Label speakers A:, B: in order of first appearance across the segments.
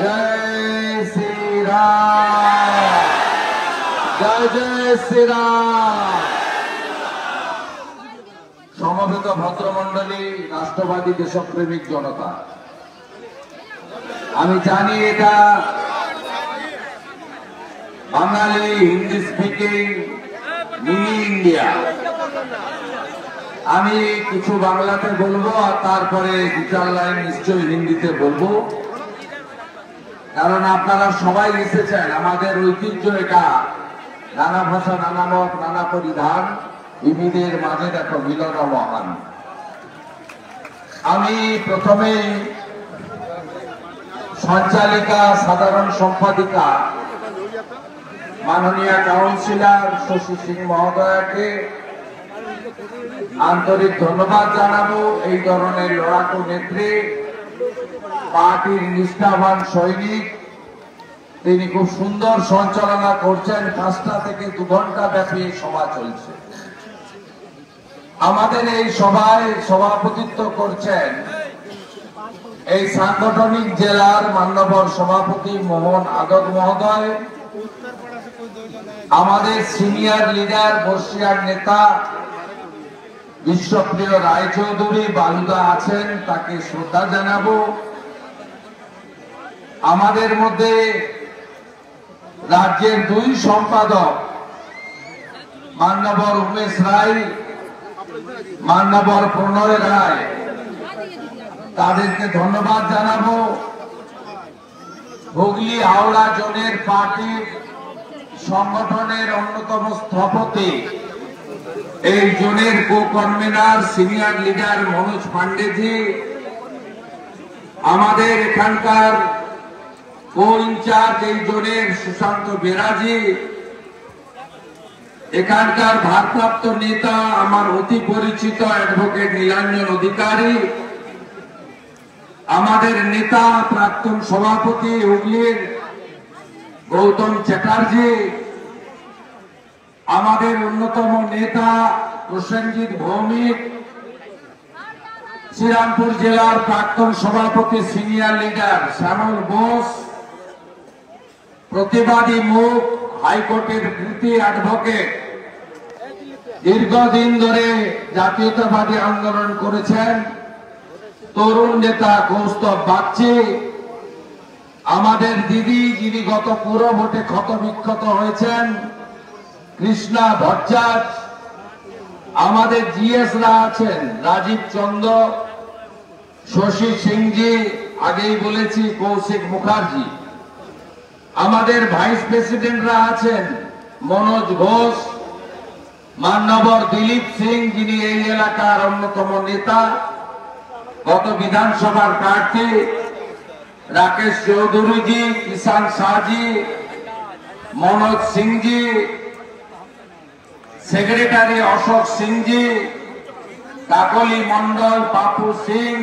A: জয় শ্রীরাম, জয় জয় শ্রীরাম। সমবেত ভদ্রমন্ডলী, রাষ্ট্রবাদী দেশপ্রেমিক জনতা, আমি জানি এটা বাঙালি হিন্দি স্পিকিং মিনি ইন্ডিয়া। আমি কিছু বাংলাতে বলবো আর তারপরে 2-4 লাইন নিশ্চয়ই হিন্দিতে বলবো, কারণ আপনারা সবাই এসেছেন। আমাদের ঐতিহ্য এটা, নানা ভাষা, নানা মত, নানা পরিধান, বিবিধের মাঝে দেখো মিলন মহান। আমি প্রথমে সঞ্চালিকা, সাধারণ সম্পাদিকা মাননীয় কাউন্সিলর শশী সিং মহোদয়কে আন্তরিক ধন্যবাদ জানাবো। এই ধরনের লড়াকু নেত্রী, পার্টির নিষ্ঠাবান সৈনিক, তিনি খুব সুন্দর সঞ্চালনা করছেন। 5টা থেকে 2 ঘন্টা ব্যাপী সভা চলছে। আমাদের এই সভায় সভাপতিত্ব করছেন এই সাংগঠনিক জেলার মান্যবর সভাপতি মোহন আদক মহোদয়, আমাদের সিনিয়র লিডার, বর্ষিয়ার নেতা বিশ্বপ্রিয় রায়চৌধুরী বালুদা আছেন, তাকে শ্রদ্ধা জানাবো। আমাদের মধ্যে রাজ্যের 2 সম্পাদক মান্যবর উমেশ রায়, মান্যবর প্রণয় রায়, তাদেরকে ধন্যবাদ জানাবো। হুগলি হাওড়া জোনের পার্টির সংগঠনের অন্যতম স্থপতি, এই জোনের co convener senior leader Manoj Pandeyji, আমাদের এখানকার কো ইনচার্জ এই জোনের সুশান্ত বেরাজি, এখানকার ভারপ্রাপ্ত নেতা আমার অতি পরিচিত অ্যাডভোকেট নীলাঞ্জন অধিকারী, আমাদের নেতা প্রাক্তন সভাপতি হুগলির গৌতম চ্যাটার্জি, আমাদের অন্যতম নেতা প্রসেনজিৎ ভৌমিক, শ্রীরামপুর জেলার প্রাক্তন সভাপতি সিনিয়র লিডার শ্যামল বোস, প্রতিবাদী মুখ হাইকোর্টের কৃতি অ্যাডভোকেট, দীর্ঘদিন ধরে জাতীয়তাবাদী আন্দোলন করেছেন তরুণ নেতা কৌস্তব বাগচি, আমাদের দিদি যিনি গত পুর ভোটে ক্ষতবিক্ষত হয়েছেন কৃষ্ণা ভট্টাচার্য, আমাদের জিএসরা আছেন রাজীব চন্দ্র, শশী সিংজি, আগেই বলেছি কৌশিক মুখার্জি, আমাদের ভাইস প্রেসিডেন্টরা আছেন মনোজ ঘোষ, মান্যবর দিলীপ সিং যিনি এই এলাকার অন্যতম নেতা, গত বিধানসভার প্রার্থী রাকেশ চৌধুরীজি, কিষান শাহজি, মনোজ সিংজি, সেক্রেটারি অশোক সিংজি, কাকলি মন্ডল, পাপু সিং,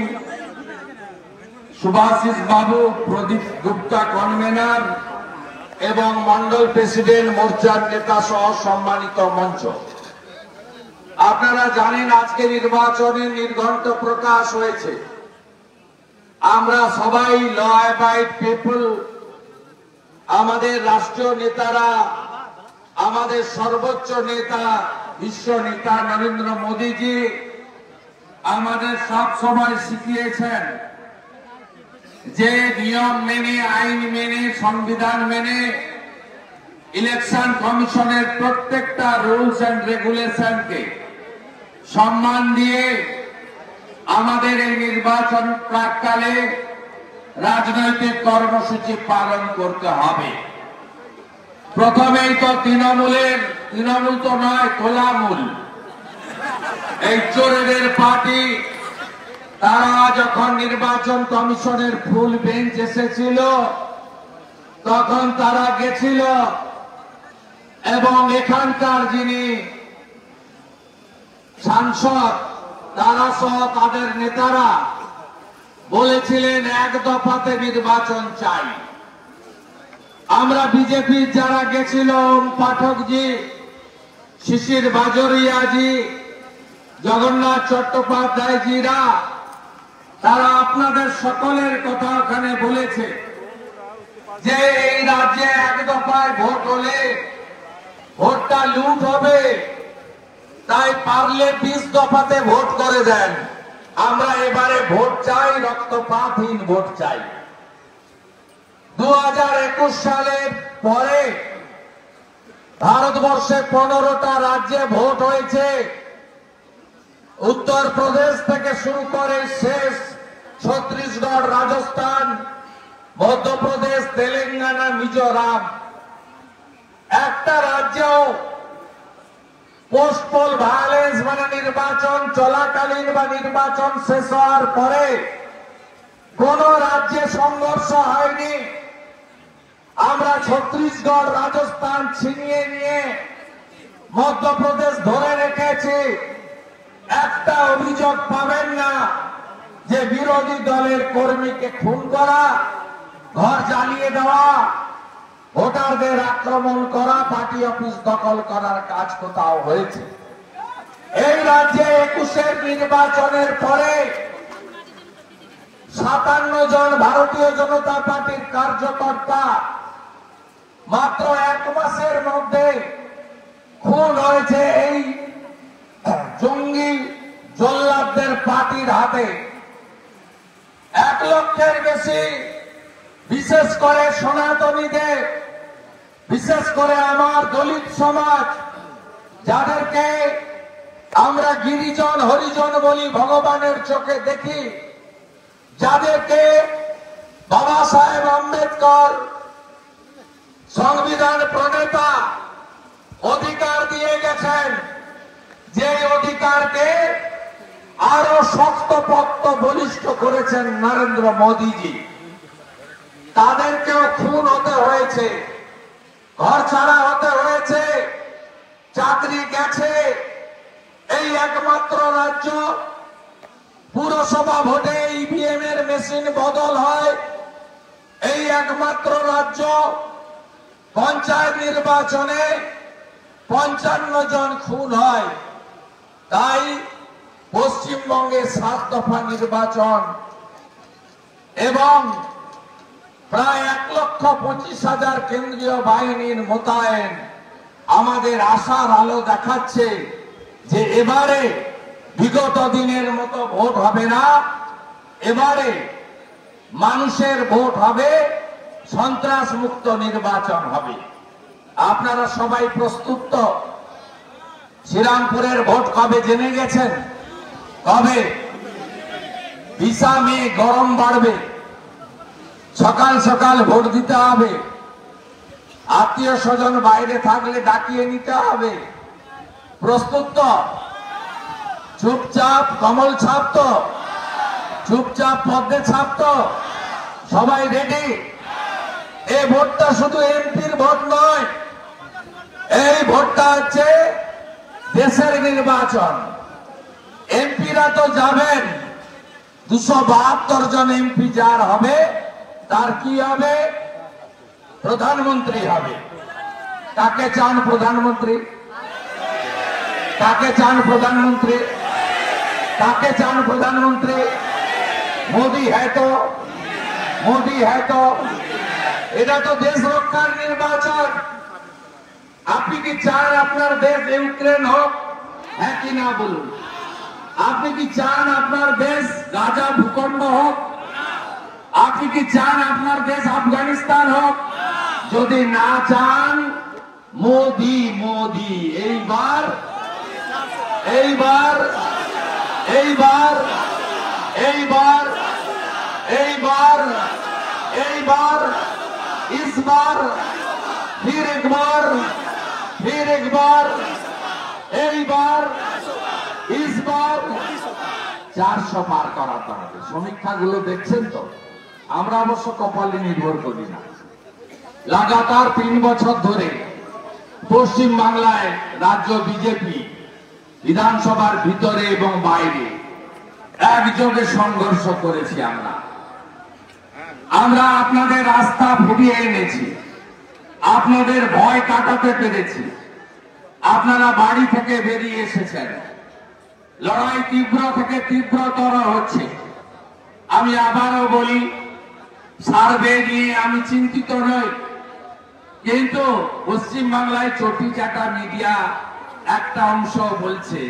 A: সুভাষিস বাবু, প্রদীপ গুপ্তা কনভেনার এবং মন্ডল প্রেসিডেন্ট মোর্চার নেতা সহ সম্মানিত মঞ্চ। আপনারা জানেন আজকে নির্বাচনের নির্ঘণ্ট প্রকাশ হয়েছে। আমরা সবাই ল অ্যাবাইড পিপল, আমাদের রাষ্ট্রীয় নেতারা, আমাদের সর্বোচ্চ নেতা বিশ্ব নেতা নরেন্দ্র মোদীজি আমাদের সব সময় শিখিয়েছেন যে নিয়ম মেনে, আইন মেনে, সংবিধান মেনে, ইলেকশন কমিশনের প্রত্যেকটা রুলস এন্ড রেগুলেশনকে সম্মান দিয়ে আমাদের এই নির্বাচন প্রাককালে রাজনৈতিক কর্মসূচি পালন করতে হবে। প্রথমেই তো তৃণমূল তো নয়, তোলামূল, এই চোরেদের পার্টি, তারা যখন নির্বাচন কমিশনের ফুল বেঞ্চ এসেছিল তখন তারা গেছিল এবং এখানকার যিনি সাংসদ তারা সহ তাদের নেতারা বলেছিলেন 1 দফাতে নির্বাচন চাই। আমরা বিজেপির যারা গেছিল, ওম পাঠকজি, শিশির বাজরিয়াজি, জগন্নাথ চট্টোপাধ্যায়জিরা, তারা আপনাদের সকলের কথা ওখানে বলেছে যে এই রাজ্যে এক দফায় ভোট হলে ভোটটা লুট হবে, তাই পারলে 20 দফাতে ভোট করে দেন। আমরা এবারে ভোট চাই, রক্তপাতহীন ভোট চাই। 2021 সালের পরে ভারতবর্ষে 15টা রাজ্যে ভোট হয়েছে। উত্তরপ্রদেশ থেকে শুরু করে শেষ ছত্তিশগড়, রাজস্থান, মধ্যপ্রদেশ, তেলেঙ্গানা, মিজোরাম, একটা রাজ্যেও পোস্টপোল ভায়োলেন্স মানে নির্বাচন চলাকালীন বা নির্বাচন শেষ হওয়ার পরে কোন রাজ্যে সংঘর্ষ হয়নি। আমরা ছত্তিশগড়, রাজস্থান ছিনিয়ে নিয়ে মধ্যপ্রদেশ ধরে রেখেছি। একটা অভিযোগ পাবেন না যে বিরোধী দলের কর্মীকে খুন করা, ঘর জ্বালিয়ে দেওয়া, ভোটারদের আক্রমণ করা, পার্টি অফিস দখল করার কাজ কোথাও হয়েছে। এই রাজ্যে 21-এর নির্বাচনের পরে 57 জন ভারতীয় জনতা পার্টির কার্যকর্তা মাত্র 1 মাসের মধ্যে খুন হয়েছে এই জঙ্গি জল্লাদদের পার্টির হাতে। 1 লক্ষের বেশি, বিশেষ করে সনাতনীদের, বিশেষ করে আমার দলিত সমাজ, যাদেরকে আমরা গিরিজন হরিজন বলি, ভগবানের চোখে দেখি, যাদেরকে বাবা সাহেব আম্বেদকর সংবিধান প্রণেতা অধিকার দিয়ে গেছেন, যে অধিকারকে আরো শক্তপোক্ত বলিষ্ঠ করেছেন নরেন্দ্র মোদীজি, তাদেরকেও খুন হতে হয়েছে, ঘর ছাড়া হতে হয়েছে, চাকরি গেছে। এই একমাত্র রাজ্য পুরসভা ভোটে ইভিএম এর মেশিন বদল হয়। এই একমাত্র রাজ্য পঞ্চায়েত নির্বাচনে 55 জন খুন হয়। তাই পশ্চিমবঙ্গে 7 দফা নির্বাচন এবং প্রায় 1,25,000 কেন্দ্রীয় বাহিনীর মোতায়েন আমাদের আশার আলো দেখাচ্ছে যে এবারে বিগত দিনের মতো ভোট হবে না, এবারে মানুষের ভোট হবে, সন্ত্রাস মুক্ত নির্বাচন হবে। আপনারা সবাই প্রস্তুত তো? শ্রীরামপুরের ভোট কবে জেনে গেছেন? কবে? 20 মে গরম বাড়বে, সকাল সকাল ভোট দিতে হবে। আত্মীয় স্বজন বাইরে থাকলে ডাকিয়ে নিতে হবে। প্রস্তুত তো? চুপচাপ কমল ছাপ তো? চুপচাপ পদ্মে ছাপ তো? সবাই রেডি? এই ভোটটা শুধু এমপির ভোট নয়, এই ভোটটা হচ্ছে দেশের নির্বাচন। এমপিরা তো যাবেন, 272 জন এমপি যার হবে তার কি হবে? প্রধানমন্ত্রী হবে। কাকে চান প্রধানমন্ত্রী? কাকে চান প্রধানমন্ত্রী? কাকে চান প্রধানমন্ত্রী? মোদি হ্যায় তো, মোদি হ্যায় তো। এটা তো দেশ রক্ষার নির্বাচন। আপনি কি চান আপনার দেশ ইউক্রেন হোক? হ্যাঁ কি না বলুন? আপনি কি চান আপনার দেশ গাজা ভূখণ্ড হোক? আপনি কি চান আপনার দেশ আফগানিস্তান হোক? যদি না চান, মোদি মোদি। এইবার এইবার এইবার এইবার এইবার এইবার इस बार फिर एक बार এইবার इस बार 400 পার করাতে হবে। সমীক্ষাগুলো দেখছেন তো? আমরা অবশ্য কপালে নির্ভর করি না। লাগাতার 3 বছর ধরে পশ্চিম বাংলায় রাজ্য বিজেপি বিধানসভার ভিতরে এবং বাইরে একযোগে সংঘর্ষ করেছি। আমরা আপনাদের আস্থা ফিরিয়ে এনেছি, আপনাদের ভয় কাটাতে পেরেছি। আপনারা বাড়ি থেকে বেরিয়ে এসেছেন, লড়াই তীব্র থেকে তীব্রতর হচ্ছে। আমি আবারও বলি, সার্ভে নিয়ে আমি চিন্তিত নই, কিন্তু পশ্চিমবাংলায় চটি চাটা মিডিয়া একটা অংশ বলছে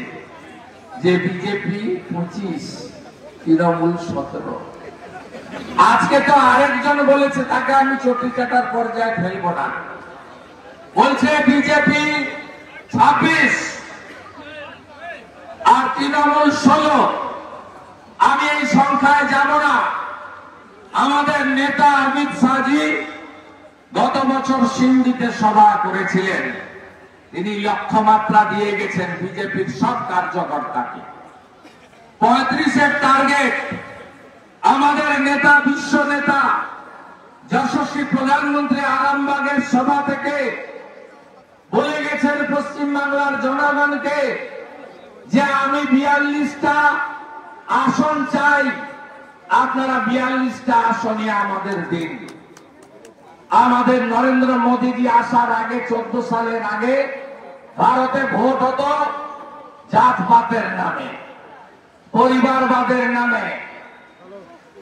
A: যে বিজেপি 25, তৃণমূল 17। আজকে তো আরেকজন বলেছে, তাকে আমি চটি চাটার পর্যায়ে ফেলবো না, বলছে বিজেপি 26 আর তৃণমূল 16। আমি এই সংখ্যায় যাব না। আমাদের নেতা অমিত শাহজি গত বছর সিন্ধিতে সভা করেছিলেন, তিনি লক্ষ্যমাত্রা দিয়ে গেছেন বিজেপির সব কার্যকর্তাকে। 35-এর টার্গেট। আমাদের নেতা, বিশ্ব নেতা, যশস্বী প্রধানমন্ত্রী আরামবাগের সভা থেকে বলে গেছেন পশ্চিমবাংলার জনগণকে যে আমি 42টা আসন চাই, আপনারা 42টা আসনে আমাদের দিন। আমাদের নরেন্দ্র মোদীজি আসার আগে, 14 সালের আগে ভারতে ভোট হতো জাতপাতের নামে, পরিবারবাদের নামে,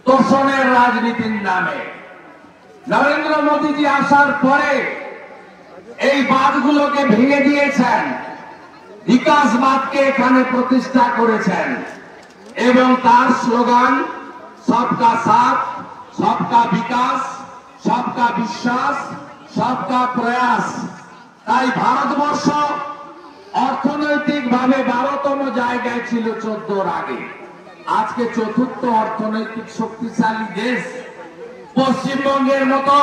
A: তোষণের রাজনীতির নামে। নরেন্দ্র মোদীজি আসার পরে এই বাদগুলোকে ভেঙে দিয়েছেন, বিকাশবাদকে এখানে প্রতিষ্ঠা করেছেন এবং তার স্লোগান সবকা সাথ, সবকা বিকাশ, সবকা বিশ্বাস, সবকা প্রয়াস। তাই ভারতবর্ষ অর্থনৈতিকভাবে 12তম জায়গায় ছিল 14-র আগে, আজকে 4র্থ অর্থনৈতিক শক্তিশালী দেশ। পশ্চিমবঙ্গের মতো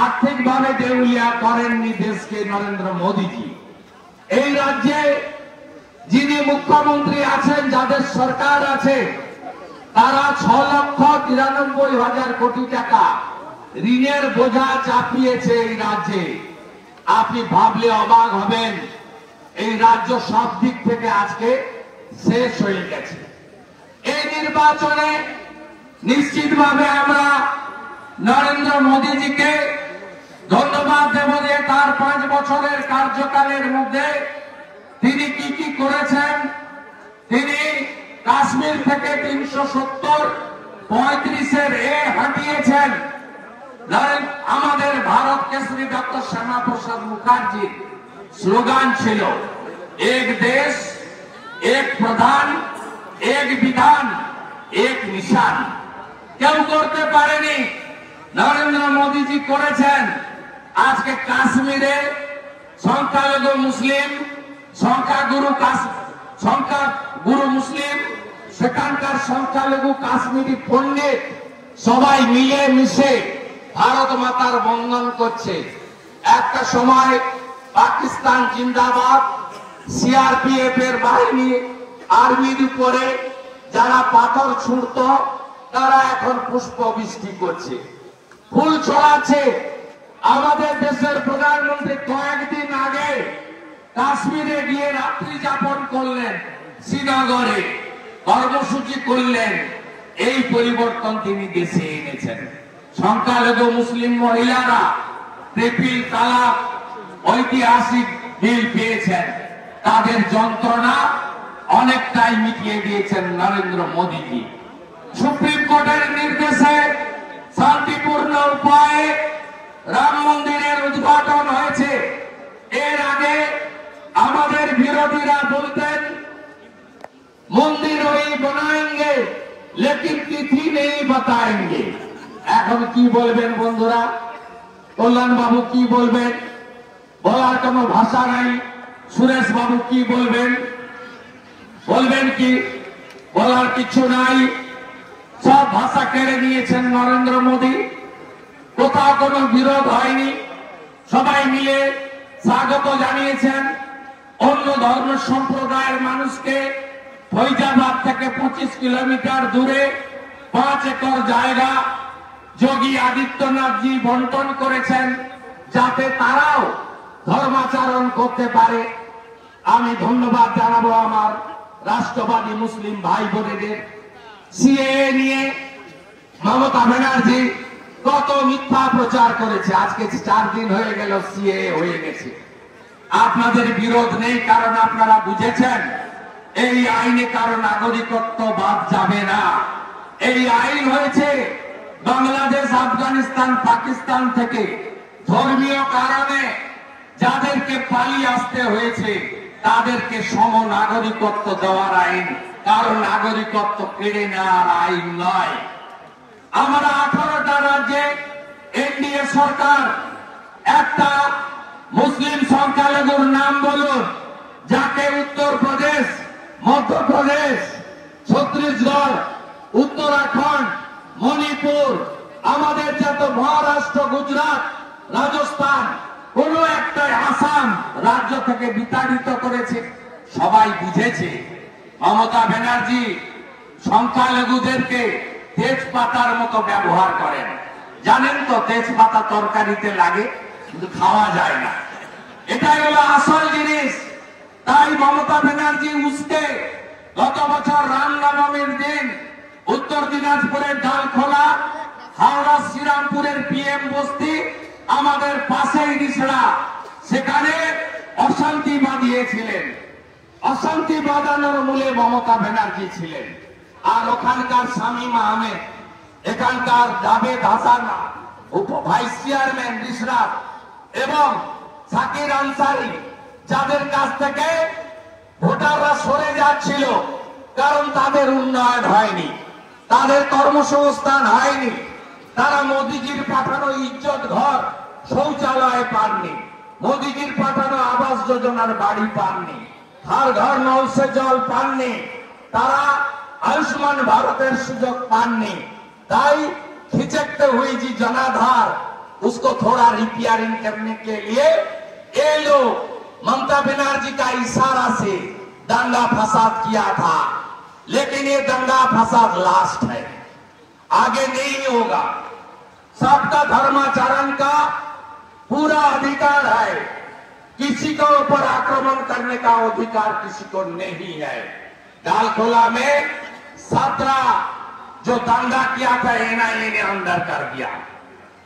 A: আর্থিকভাবে দেউলিয়া করেননি দেশকে নরেন্দ্র মোদীজি। এই রাজ্যে যিনি মুখ্যমন্ত্রী আছেন, যাদের সরকার আছে, তারা 6,93,000 কোটি টাকা ঋণের বোঝা চাপিয়েছে এই রাজ্যে। আপনি ভাবলে অবাক হবেন, এই রাজ্য সব দিক থেকে আজকে শেষ হয়ে গেছে। এই নির্বাচনে নিশ্চিতভাবে আমরা নরেন্দ্র মোদীজিকে ধন্যবাদ দেব যে তার 5 বছরের কার্যকালের মধ্যে তিনি কি কি করেছেন। তিনি কাশ্মীর থেকে 370 35-এর হাঁটিয়েছেন। আমাদের ভারত কেশরী ডক্টর শ্যামা প্রসাদ মুখার্জির স্লোগান ছিল এক দেশ, এক প্রধান, এক বিধান, এক নিশান। কেউ করতে পারেনি, নরেন্দ্র মোদীজি করেছেন। আজকে কাশ্মীরে সংখ্যালঘু মুসলিম, সংখ্যাগুরু মুসলিম, সেখানকার সংখ্যালঘু কাশ্মীরি পণ্ডিত সবাই মিলে মিশে ভারত মাতার বন্দন করছে। একটা সময় পাকিস্তান জিন্দাবাদ, সিআরপিএফ এর বাহিনী, আর্মির উপরে যারা পাথর ছুঁড়ত, তারা এখন পুষ্প বৃষ্টি করছে, ফুল ছড়াচ্ছে। আমাদের দেশের প্রধানমন্ত্রী কয়েকদিন আগে কাশ্মীরে গিয়ে রাত্রি যাপন করলেন, শ্রীনগরে কর্মসূচি করলেন। এই পরিবর্তন তিনি দেশে এনেছেন। সংখ্যালঘু মুসলিম মহিলারা ট্রিপল তালাক ঐতিহাসিক বিল পেয়েছেন, তাদের যন্ত্রণা অনেকটাই মিটিয়ে দিয়েছেন নরেন্দ্র মোদীজি। সুপ্রিম কোর্টের নির্দেশে শান্তিপূর্ণ উপায়ে রাম মন্দিরের উদ্ঘাটন হয়েছে। এর আগে আমাদের বিরোধীরা বলতেন মন্দির ওই বানাएंगे लेकिन तिथि नहीं बताएंगे। এখন কি বলবেন বন্ধুরা? কল্যাণ বাবু কি বলবেন? বলার কোনো ভাষা নাই। সুরেশ বাবু কি বলবেন? বলবেন কি? বলার কিছু নাই। সব ভাষা কেড়ে নিয়েছেন নরেন্দ্র মোদী। কোথাও কোনো বিরোধ হয়নি, সবাই মিলে স্বাগত জানিয়েছেন। অন্য ধর্ম সম্প্রদায়ের মানুষকে ফৈজাবাদ থেকে 25 কিলোমিটার দূরে 5 একর জায়গা যোগী আদিত্যনাথজি বন্টন করেছেন, যাতে তারাও ধর্মাচরণ করতে পারে। আমি ধন্যবাদ জানাবো আমার রাষ্ট্রবাদী মুসলিম ভাই বোনেদের। সিএএ নিয়ে মমতা ব্যানার্জি কত মিথ্যা প্রচার করেছে। আজকে 4 দিন হয়ে গেল সিএএ হয়ে গেছে। আপনাদের বিরোধ নেই, কারণ আপনারা বুঝেছেন এই আইনে কারো নাগরিকত্ব বাদ যাবে না। এই আইন হয়েছে বাংলাদেশ, আফগানিস্তান, পাকিস্তান থেকে ধর্মীয় কারণে যাদেরকে পালিয়ে আসতে হয়েছে তাদেরকে সম নাগরিকত্ব দেওয়ার আইন, কারণ নাগরিকত্ব কেড়ে নেওয়ার আইন নয়। আমরা 18টা রাজ্যে এনডিএ সরকার, একটা মুসলিম সংখ্যালঘুর নাম বলুন, যাকে উত্তরপ্রদেশ, মধ্যপ্রদেশ, ছত্তিশগড়, উত্তরাখণ্ড, মণিপুর, আমাদের যত মহারাষ্ট্র, গুজরাট, রাজস্থান, কোন একটা আসাম রাজ্য থেকে বিতাড়িত করেছে। সবাই বুঝেছে মমতা ব্যানার্জি সংখ্যালঘুদেরকে তেজপাতার মতো ব্যবহার করেন। জানেন তো তেজপাতা তরকারিতে লাগে কিন্তু খাওয়া যায় না, এটাই হলো আসল জিনিস। তাই মমতা ব্যানার্জি উসকে গত বছর রামনবমীর দিন উত্তর দিনাজপুরের ডালখোলা, হাওড়া শ্রীরামপুরের পিএম বস্তি, আমাদের পাশেই রিসড়া, সেখানে অশান্তি বাঁধিয়েছিলেন। অশান্তি বাঁধানোর মূলে মমতা ব্যানার্জি ছিলেন। আর ওখানকার শামীম আহমেদ, এখানকার জাভেদ হাসান, ভাইস চেয়ারম্যান রিসড়া, এবং সাকির আনসারি, যাদের কাছ থেকে ভোটাররা সরে যাচ্ছিল কারণ তাদের উন্নয়ন হয়নি, তাদের কর্মসংস্থান হয়নি, তারা মোদিজির পাঠানো ইজ্জত ঘর শৌচালয় পাননি, মোদিজির পাঠানো আবাস যোজনার বাড়ি পাননি, हर घर नल से जल पानনি, তারা आयुष्मान भारतेर सुजोग पानনি। ताई खिचकते हुई जी जनाधार, उसको थोड़ा रिपेयरिंग करने के लिए ये लोग ममता बनर्जी का इशारा से दंगा फसाद किया था, लेकिन ये दंगा फसाद लास्ट है, आगे नहीं होगा। सबका धर्माचरण का पूरा अधिकार है, किसी को ऊपर आक्रमण करने का अधिकार किसी को नहीं है। डालखोला में 17 जो दंगा किया था एनआईए ने अंदर कर दिया।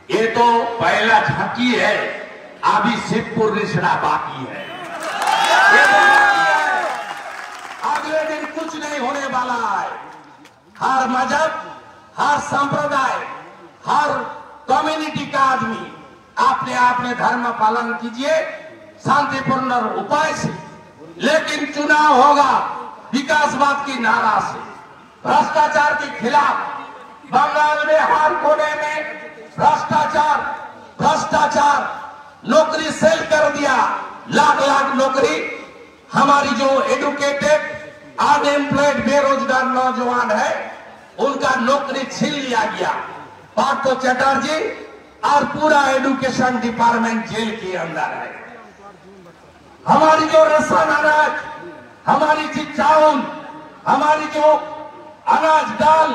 A: ये तो पहला झांकी है, अभी शिवपुर रिसड़ा बाकी है। अगले दिन कुछ नहीं होने वाला है। हर मजहब, हर संप्रदाय, हर कम्युनिटी का आदमी अपने अपने धर्म पालन कीजिए शांतिपूर्ण उपाय से, लेकिन चुनाव होगा विकासवाद की नारा से, भ्रष्टाचार के खिलाफ। बंगाल में हर कोने में भ्रष्टाचार, भ्रष्टाचार, नौकरी सेल कर दिया, लाख लाख नौकरी। हमारी जो एडुकेटेड अनएम्प्लॉयड बेरोजगार नौजवान है उनका नौकरी छीन लिया गया। पार्थ चटर्जी और पूरा एडुकेशन डिपार्टमेंट जेल के अंदर है। हमारी जो राशन अनाज, हमारी जो चावल, हमारी जो अनाज दाल,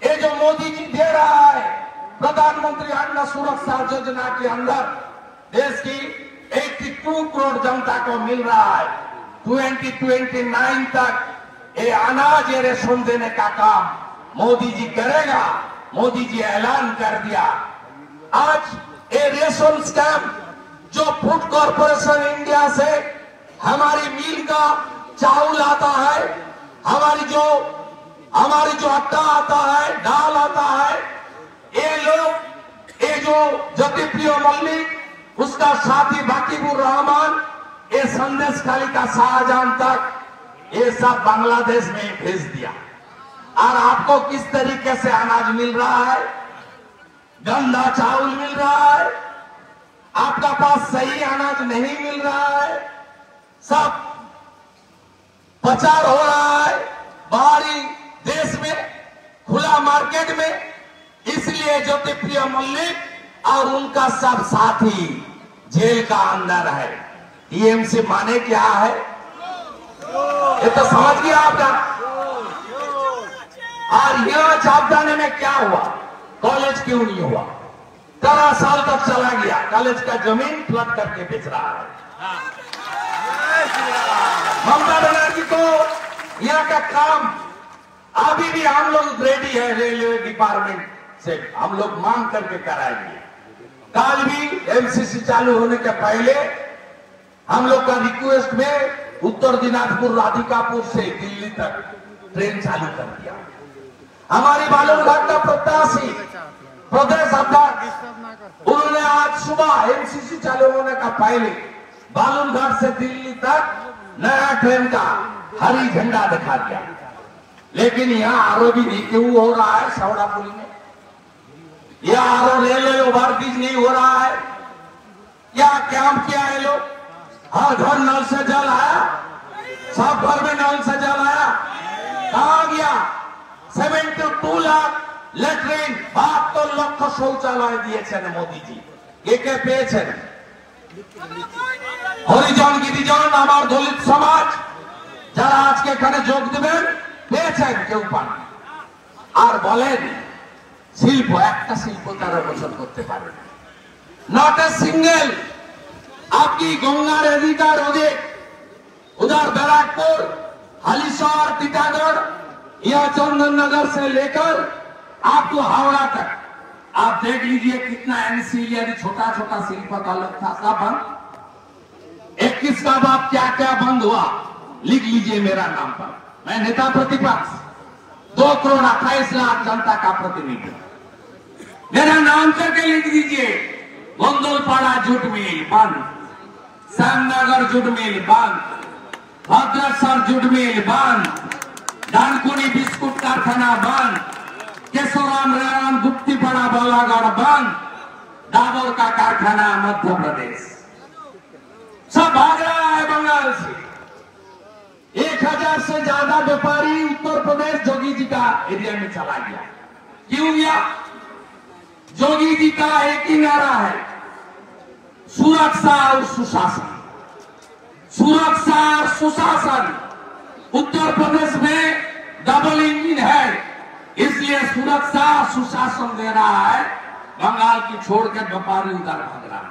A: ये जो मोदी जी दे रहा है प्रधानमंत्री अन्न सुरक्षा योजना के अंदर, देश की 82 करोड़ जनता को मिल रहा है। 2029 तक ये अनाज, ये रेशन देने का काम मोदी जी करेगा। मोदी जी ऐलान कर दिया। आज ये रेशन स्कैम जो फूड कॉर्पोरेशन इंडिया से हमारी मिल का चावल आता है, हमारी जो आटा आता है, दाल आता है, ये लोग, ये जो ज्योतिप्रिय मल्लिक, उसका साथी बाकिबुर रहमान, ये संदेश खाली का शाहजहां तक, ये सब बांग्लादेश में भेज दिया। और आपको किस तरीके से अनाज मिल रहा है? गंदा चावल मिल रहा है, आपका पास सही अनाज नहीं मिल रहा है, सब प्रचार हो रहा है बाहरी देश में, खुला मार्केट में। इसलिए ज्योतिप्रिय मल्लिक और उनका सब साथी जेल का अंदर है। टीएमसी माने क्या है ये तो समझ गया आपका। और यह छापखाने में क्या हुआ, कॉलेज क्यों नहीं हुआ? 13 साल तक चला गया, कॉलेज का जमीन फ्लड करके बेच रहा है। ममता बनर्जी को यहाँ का काम अभी भी हम लोग रेडी है, रेलवे डिपार्टमेंट से हम लोग मांग करके कराएंगे। कल भी एमसीसी चालू होने के पहले हम लोग का रिक्वेस्ट में उत्तर दिनाजपुर राधिकापुर से दिल्ली तक ट्रेन चालू कर दिया। हमारी बालूरघाट का प्रत्याशी प्रदेश अध्यक्ष, उन्होंने आज सुबह एमसीसी चालू होने का पहले बालूरघाट से दिल्ली तक नया ट्रेन का हरी झंडा दिखा दिया। लेकिन यहाँ आरो भी नहीं क्यों हो रहा है सौड़ापुरी में? यह आरो रेलवे ओवरब्रिज नहीं हो रहा है? क्या कैंप किया है लोग? हर घर नल से जल आया, सब घर में नल से जल आया, कहा गया? 72 लाख लेट्रिन 72 लक्ष शौचालय दिए मोदी जी, কে কে পেয়েছেন? হরিজন গিরিজন আমার দলিত সমাজ যারা আজকে এখানে যোগ দেবেন পেয়েছেন, কেউ পান। আর বলেন শিল্প, একটা শিল্প 13 বছর করতে পারে না, नॉट ए सिंगल। आपकी गंगा नदी का रोजे उधर बैराकपुर, हालिशौर, टीटागढ़ या चंदन नगर से लेकर आपको हावड़ा तक आप देख लीजिए कितना एनसीलियरी छोटा छोटा शिल्प का लोग था, सब बंद। 21 का बाद क्या क्या बंद हुआ लिख लीजिए मेरा नाम पर। मैं नेता प्रतिपक्ष, 2 करोड़ 28 लाख जनता का प्रतिनिधि, मेरा नाम करके लिख दीजिए। गोंदलपाड़ा जूट मिल बंद, श्यामनगर जूट मिल बंद, भद्रेश्वर जूट मिल बंद, डानकुनी बिस्कुट कारखाना बंद, केशोराम रेराम गुप्तीपाड़ा बालागढ़ बंद, डाबर का कारखाना मध्य प्रदेश, सब भाग रहा है बंगाल से। 1000 से ज्यादा व्यापारी उत्तर प्रदेश जोगी जी का एरिया में चला गया। क्यों गया? जोगी जी का एक ही नारा है, सुरक्षा और सुशासन। सुरक्षा और सुशासन उत्तर प्रदेश में डबल इंजन है, इसलिए सुरक्षा सुशासन दे रहा है। बंगाल की छोड़कर व्यापारी उधर भाग रहा है।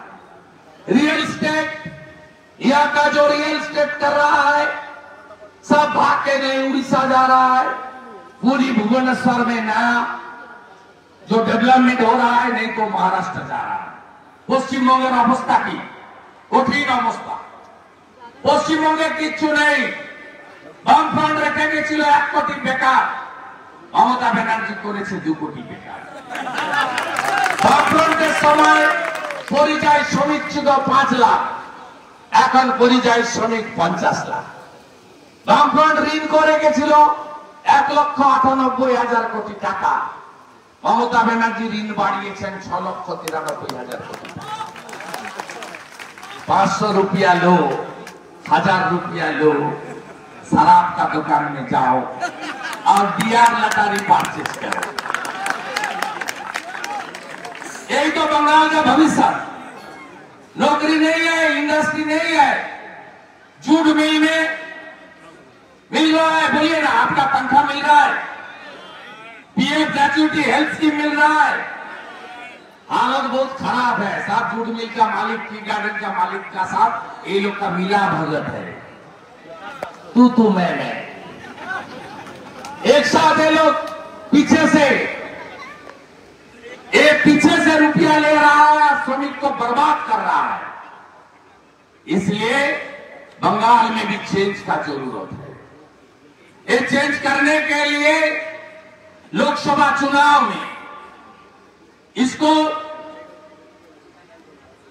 A: रियल एस्टेट, यहाँ का जो रियल एस्टेट कर रहा है सब भाग के नहीं उड़ीसा जा रहा है। पूरी भुवनेश्वर में नया जो डेवलपमेंट हो रहा है, नहीं तो महाराष्ट्र जा रहा है। পশ্চিমবঙ্গের অবস্থা কি? কঠিন অবস্থা। পশ্চিমবঙ্গে কিচ্ছু নেই। বামফ্রন্ট রেখে গেছিল 1 কোটি বেকার, মমতা ব্যানার্জি করেছে 2 কোটি বেকার। বামফ্রন্টের সময় পরিযায়ী শ্রমিক ছিল 5 লাখ, এখন পরিযায়ী শ্রমিক 50 লাখ। বামফ্রন্ট ঋণ করে গেছিল 1,98,000 কোটি টাকা, মমতা ব্যানার্জি ঋণ বাড়িয়েছেন 6,93,000 কোটি। 500 रुपया लो, 1000 रुपया लो, शराब का दुकान में जाओ और डीआर लटारी परचेज करो। यही तो बंगाल का भविष्य। नौकरी नहीं है, इंडस्ट्री नहीं है, जूट मिल में मिल रहा है, बोलिए ना, आपका तनख्वाह मिल रहा है, पीएम ग्रेच्युटी हेल्थ स्कीम मिल रहा है। हालत बहुत खराब है साहब। जूट मिल का मालिक, टी गार्डन का मालिक का साथ ये लोग का मिला भगत है, तू मैं एक साथ। ये लोग पीछे से रुपया ले रहा है, श्रमिक को बर्बाद कर रहा है। इसलिए बंगाल में भी चेंज का जरूरत है। ये चेंज करने के लिए लोकसभा चुनाव में इसको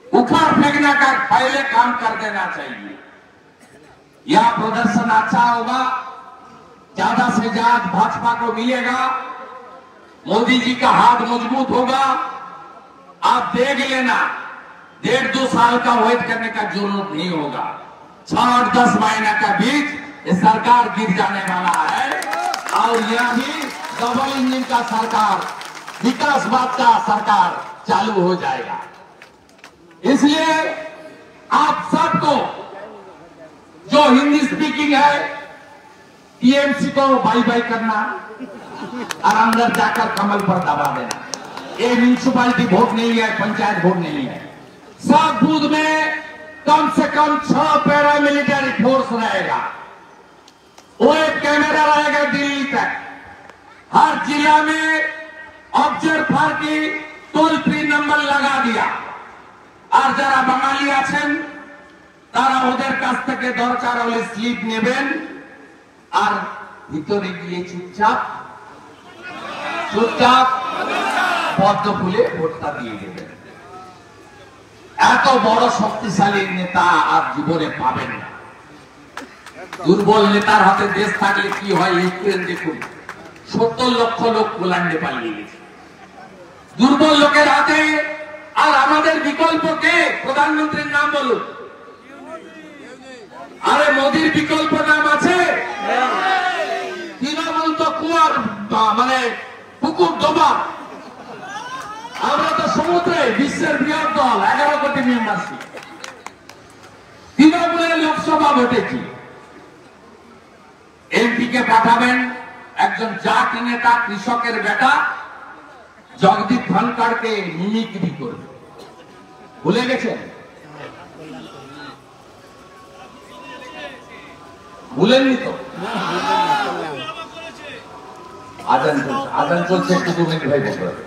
A: उखाड़ फेंकने का पहले काम कर देना चाहिए। यह प्रदर्शन अच्छा होगा, ज्यादा से ज्यादा भाजपा को मिलेगा, मोदी जी का हाथ मजबूत होगा। आप देख लेना, 1.5-2 साल का वेट करने का जरूरत नहीं होगा। 6 और 10 महीने का बीच ये सरकार गिर जाने वाला है और यह भी डबल इंजन का सरकार, विकासवाद का सरकार चालू हो जाएगा। इसलिए आप सबको जो हिंदी स्पीकिंग है, टीएमसी को बाई बाई करना और अंदर जाकर कमल पर दबा देना। ये म्यूनिसिपालिटी वोट नहीं है, पंचायत वोट नहीं है। सब बूथ में कम से कम 6 पैरामिलिट्री फोर्स रहेगा, वो एक कैमरा रहेगा दिल्ली तक। हर जिला में ऑब्जर्वर की टोल फ्री नंबर लगा दिया। और जरा बाঙালি আছেন তারা ওদের কাছ থেকে দরকার হলে স্লিপ নেবেন আর ভিতরে গিয়ে চুপচাপ চুপচাপ পদ্ম ফুলে ভোটটা দিয়ে দেবেন। এত বড় শক্তিশালী নেতা আর জীবনে পাবেন না। দুর্বল নেতার হাতে দেশ থাকলে কি হয়, ইউক্রেন দেখুন, 70 লক্ষ লোক পোল্যান্ডে পালিয়ে গেছে দুর্বল লোকের হাতে। আর আমাদের বিকল্প কে? প্রধানমন্ত্রীর নাম বলুন। আরে মোদির বিকল্প নাম আছে? তৃণমূল তো কুয়ার মানে পুকুর ডোবা। আমরা তো সমুদ্রে, বিশ্বের বৃহৎ দল, 11 কোটি মেম্বারশিপ। তৃণমূলের লোকসভা ভোটে কি এমপিকে পাঠাবেন একজন জাতি নেতা, কৃষকের বেটা জগদীপ ধনখড়কে মিমিক্রি করবে। ভুলে গেছেন? ভুলেননি তো? আজান চলছে, একটু 2 মিনিট ভাই বলতে হবে।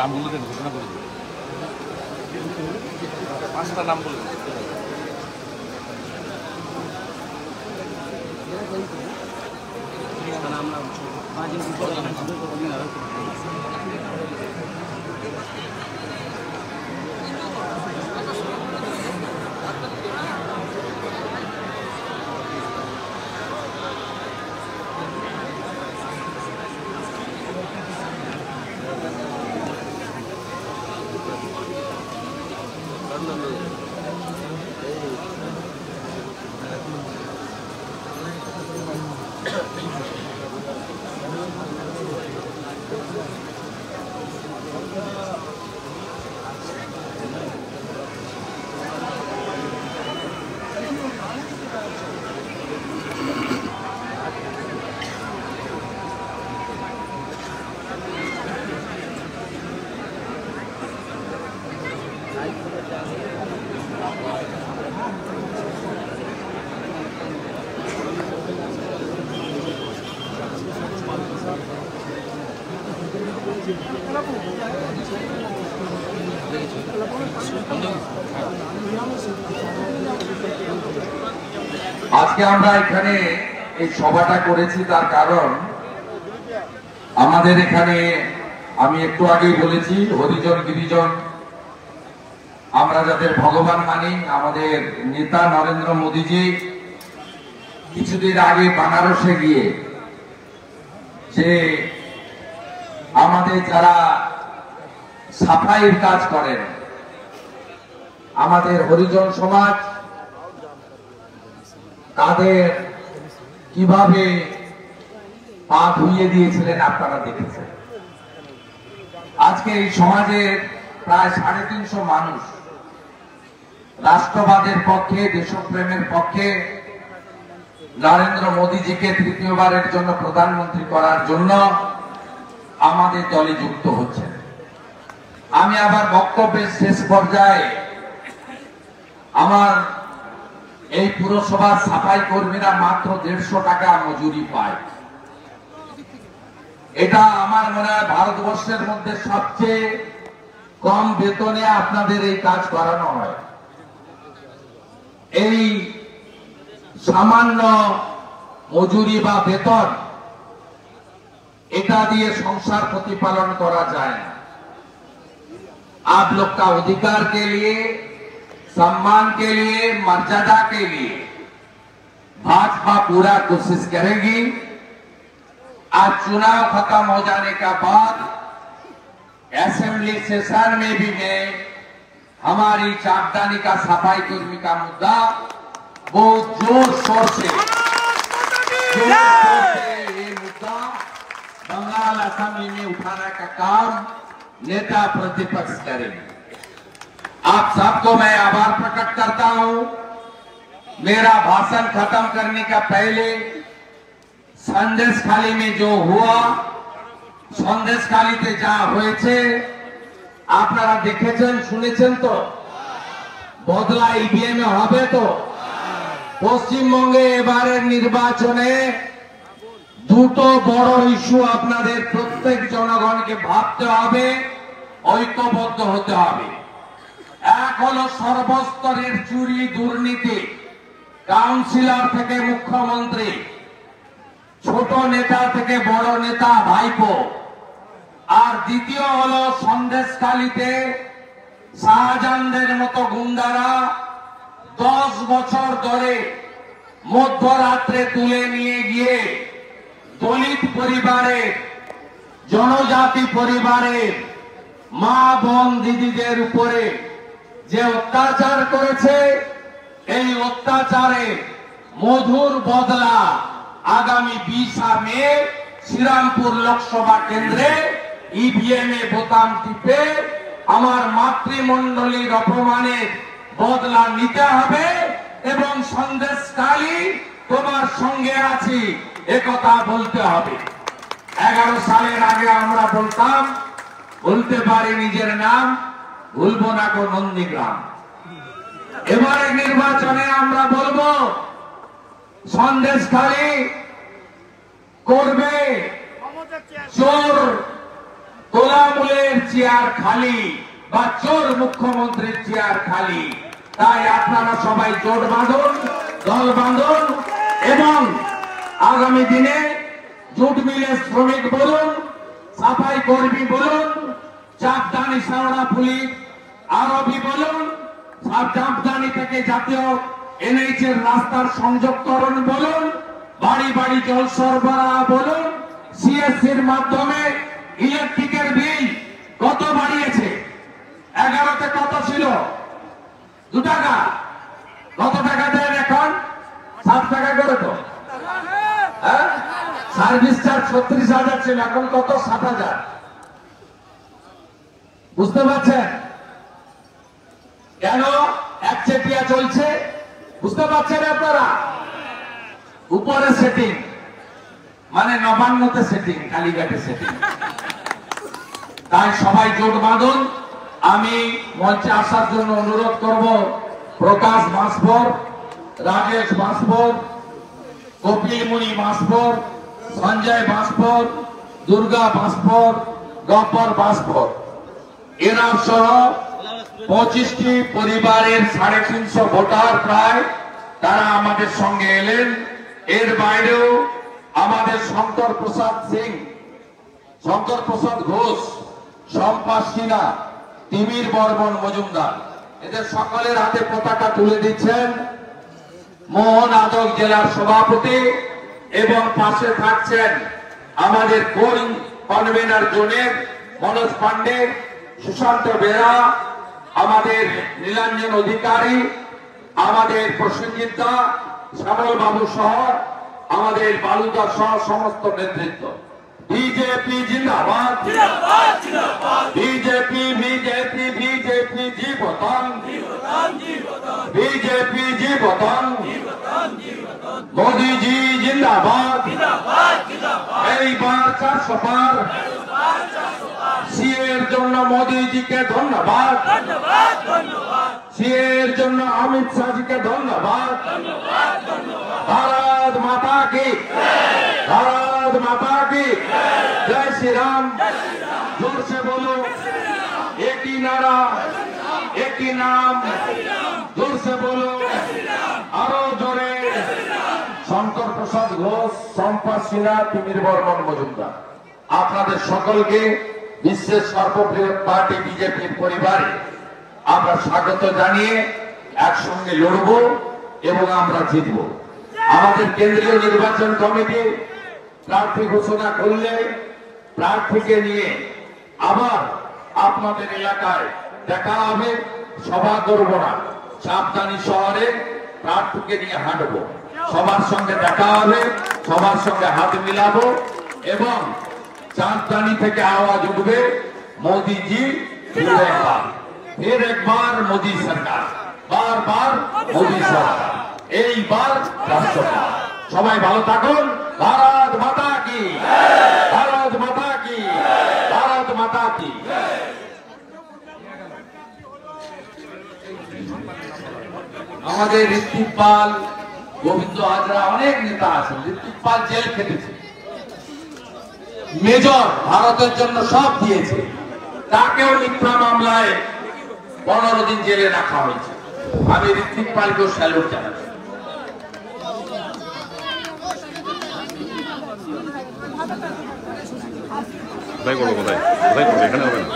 B: নাম বলে দেন, ঘোষণা করে দেন, 5টা নাম বলে দেন।
A: আজকে আমরা এখানে এই সভাটা করেছি তার কারণ আমাদের এখানে আমি একটু আগেই বলেছি হরিজন গিরিজন আমরা যাদের ভগবান মানি, আমাদের নেতা নরেন্দ্র মোদীজি কিছুদিন আগে বানারসে গিয়ে যে আমাদের যারা সাফাইয়ের কাজ করেন, আমাদের হরিজন সমাজ তাদের কিভাবে পা ধুইয়ে দিয়েছিলেন আপনারা দেখেছেন। আজকে এই সমাজের প্রায় 350 মানুষ রাষ্ট্রবাদের পক্ষে, দেশপ্রেমের পক্ষে, নরেন্দ্র মোদীজিকে তৃতীয়বারের জন্য প্রধানমন্ত্রী করার জন্য আমাদের দলে যুক্ত হচ্ছেন। আমি আবার বক্তব্যের শেষ পর্যায়ে আমার এই পুরসভার সাফাই কর্মীরা মাত্র 150 টাকা মজুরি পায়। এটা আমার মনে হয় ভারতবর্ষের মধ্যে সবচেয়ে কম বেতনে আপনাদের এই কাজ করানো হয়। এই সামান্য মজুরি বা বেতন এটা দিয়ে সংসার প্রতিপাलन करा जाए ना। आप लोग का अधिकार के लिए, सम्मान के लिए, मर्यादा के लिए भाजपा पूरा कोशिश करेगी। आज चुनाव खत्म हो जाने का बाद असेंबली सेशन में भी मैं हमारी चापदानी का सफाई कर्मी का मुद्दा बहुत जोर शोर से ये मुद्दा बंगाल असेंबली में उठाने का काम नेता प्रतिपक्ष करेंगे। आप सबको मैं आभार प्रकट करता हूं। मेरा भाषण खत्म करने का पहले संदेशखाली में जो हुआ, संदेशखालीতে যা হয়েছে আপনারা দেখেছেন, শুনেছেন তো? বদলা ইভিএম এ হবে তো? পশ্চিমবঙ্গে এবারের নির্বাচনে দুটো বড় ইস্যু আপনাদের প্রত্যেক জনগণকে ভাবতে হবে, ঐক্যবদ্ধ হতে হবে। এক হলো সর্বস্তরের চুরি দুর্নীতি, কাউন্সিলর থেকে মুখ্যমন্ত্রী, ছোট নেতা থেকে বড় নেতা ভাইপো। আর দ্বিতীয় হলো সন্দেশখালীতে শাহজাহানদের মতো গুন্ডারা 10 বছর ধরে মধ্যরাত্রে তুলে নিয়ে গিয়ে দলিত পরিবারের, জনজাতি পরিবারের মা বোন দিদিদের উপরে যে অত্যাচার করেছে, এই অত্যাচারে মধুর বদলা আগামী 20 মে শ্রীরামপুর লোকসভা কেন্দ্রে ইভিএম এ বোতাম টিপে আমার মাতৃমণ্ডলীর অপমানের বদলা নিতে হবে এবং সন্দেশখালী তোমার সঙ্গে আছি একথা বলতে হবে। 11 সালের আগে আমরা বলতাম, বলতে পারি নিজের নাম, ভুলবো না গো নন্দীগ্রাম। এবারে নির্বাচনে আমরা বলবো সন্দেশখালী করবে চোর তোলামূলের চেয়ার খালি বা চোর মুখ্যমন্ত্রীর চেয়ার খালি। তাই আপনারা সবাই জোট বাঁধুন, দল বাঁধুন এবং আগামী দিনে জুট মিলে শ্রমিক বলুন, সাফাই কর্মী বলুন, চাপদানি শেওড়া পুলিশ আরবি বলুন, চাপদানি থেকে জাতীয় এনএইচ এর রাস্তার সংযোগকরণ বলুন, বাড়ি বাড়ি জল সরবরাহ বলুন, সিএসসির মাধ্যমে ইলেকট্রিকের বিল কত বাড়িয়েছে? 11তে কত ছিল? 2 টাকা। কত টাকা দেন এখন? 7 টাকা করে তো। সার্ভিস চার্জ 36,000 ছিল, এখন কত? 7,000। বুঝতে পারছেন কেন একচেটিয়া চলছে? বুঝতে পারছেন আপনারা? উপরে সেটিং মানে নবান্নতে সেটিং, কালীঘাটে সেটিং। তাই সবাই জোট বাঁধুন। আমি মঞ্চে আসার জন্য অনুরোধ করব প্রকাশ বাঁশবর, রাজেশ বাঁশবর, কপিলমণি বাঁশবর, সঞ্জয় বাঁশবর, দুর্গা বাঁশবর, গব্বর বাঁশবর, এরা সহ 25টি পরিবারের 350 ভোটার প্রায় তারা আমাদের সঙ্গে এলেন। এর বাইরেও আমাদের শঙ্কর প্রসাদ সিং, শঙ্কর প্রসাদ ঘোষ, শম্পা সিনহা, তিমির বর্মন মজুমদার, এদের সকলের হাতে পতাকা তুলে দিচ্ছেন মোহন আদক জেলার সভাপতি এবং পাশে থাকছেন আমাদের কোর কনভেনার জোনের মনোজ পান্ডে, সুশান্ত বেরা, আমাদের নীলাঞ্জন অধিকারী, আমাদের প্রসেনজিৎ দা, শ্যামল বাবু সহ আমাদের বালুদা সহ সমস্ত নেতৃত্ব। বিজেপি জিন্দাবাদ, বিজেপি বিজেপি বিজেপি জীবতন, বিজেপি জীবতন, মোদী জি জিন্দাবাদ, এইবার 400 পার। সিএর জন্য মোদীজিকে ধন্যবাদ, সিএর জন্য অমিত শাহজিকে ধন্যবাদ। ভারত মাতা কি, भारत माता की जय श्री राम। जोर से बोलो, एक ही नारा, एक ही नाम, जोर से बोलो, आरो जोरे। शंकर प्रसाद घोष, सम्पद सिन्हा, तिमिर बर्मन मजुमदार, আপনাদের সকলকে বিশ্বের সর্ববৃহৎ পার্টি বিজেপির পরিবারে আমরা স্বাগত জানিয়ে একসঙ্গে লড়ব এবং আমরা জিতব। আমাদের কেন্দ্রীয় নির্বাচন কমিটি প্রার্থী ঘোষণা করলে প্রার্থীকে নিয়ে আবার আপনাদের এলাকায় দেখা হবে। সভা করব না, সাবধানী শহরে প্রার্থীকে নিয়ে হাঁটবো, সবার সঙ্গে দেখা হবে, সবার সঙ্গে হাত মিলাবো এবং চাঁদদানি থেকে আওয়াজ উঠবে মোদীজি फिर एक बार मोदी सरकार, बार बार मोदी सरकार, এইবার রাষ্ট্রপতি। সবাই ভালো থাকুন। ভারত মাতা কি, ভারত মাতা কি, ভারত মাতা কি। আমাদের ঋত্বিক পাল, গোবিন্দ হাজরা, অনেক নেতা আছেন। ঋত্বিক পাল জেল খেটেছে, মেজর, ভারতের জন্য সব দিয়েছে, তাকেও মিথ্যা মামলায় 15 দিন জেলে রাখা হয়েছে। আমি ঋত্বিক পালকেও স্যালুট জানাচ্ছি।
B: কোথায় করবো, কোথায় কোথায় করবো, এখানে হবে না।